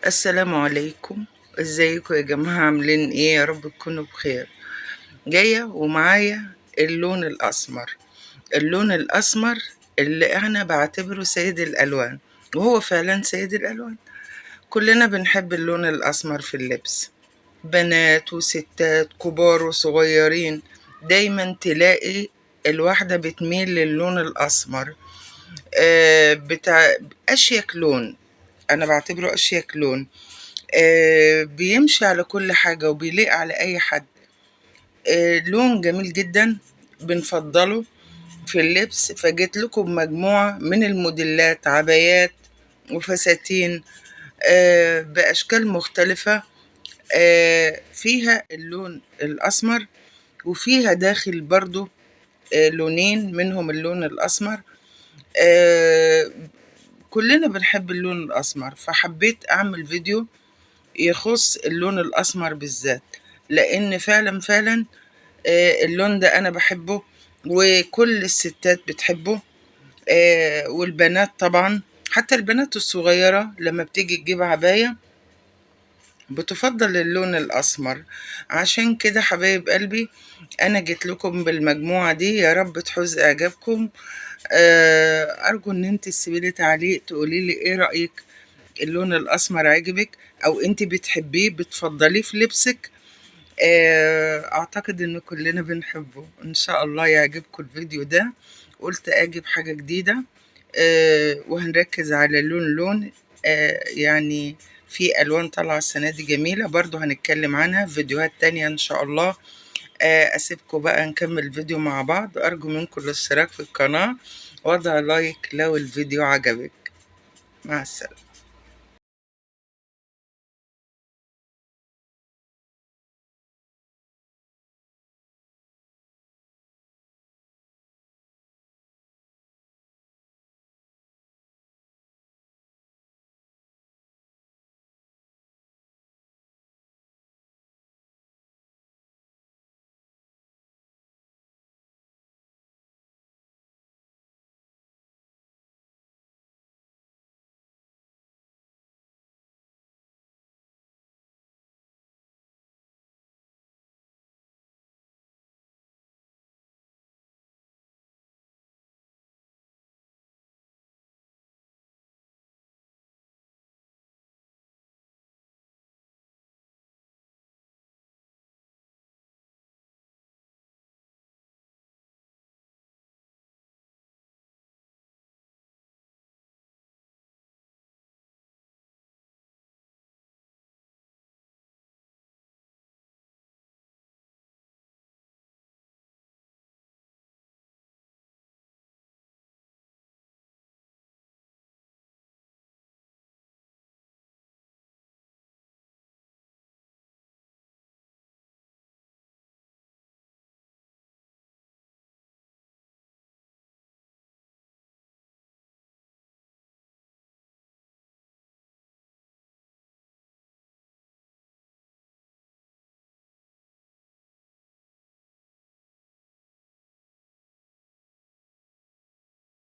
السلام عليكم. ازيكم يا جماعة؟ عاملين ايه؟ يا رب تكونوا بخير. جاية ومعايا اللون الأسمر. اللون الأسمر اللي انا بعتبره سيد الألوان، وهو فعلا سيد الألوان. كلنا بنحب اللون الأسمر في اللبس، بنات وستات كبار وصغيرين. دايما تلاقي الواحدة بتميل للون الأسمر. بتاع أشيك لون، أنا بعتبره أشيك لون. بيمشي على كل حاجة وبيليق على أي حد. لون جميل جدا، بنفضله في اللبس. فجيت لكم بمجموعة من الموديلات، عبايات وفساتين بأشكال مختلفة، فيها اللون الأسمر، وفيها داخل برضو لونين منهم اللون الأسمر. آه، كلنا بنحب اللون الأسمر، فحبيت أعمل فيديو يخص اللون الأسمر بالذات، لأن فعلا فعلا اللون ده أنا بحبه، وكل الستات بتحبه، والبنات طبعا. حتى البنات الصغيرة لما بتيجي تجيب عباية بتفضل اللون الأسمر. عشان كده حبايب قلبي، أنا جيت لكم بالمجموعة دي، يا رب تحوز إعجابكم. أرجو إن انت تسيبيلي تعليق تقولي لي إيه رأيك، اللون الأسمر عجبك أو انت بتحبيه بتفضليه في لبسك. أعتقد إن كلنا بنحبه. إن شاء الله يعجبكم الفيديو ده. قلت أجيب حاجة جديدة، وهنركز على لون. يعني في ألوان طالعة السنة دي جميلة، برضو هنتكلم عنها في فيديوهات تانية إن شاء الله. أسيبكم بقى نكمل الفيديو مع بعض. أرجو منكم الاشتراك في القناة، وضع لايك لو الفيديو عجبك. مع السلامة.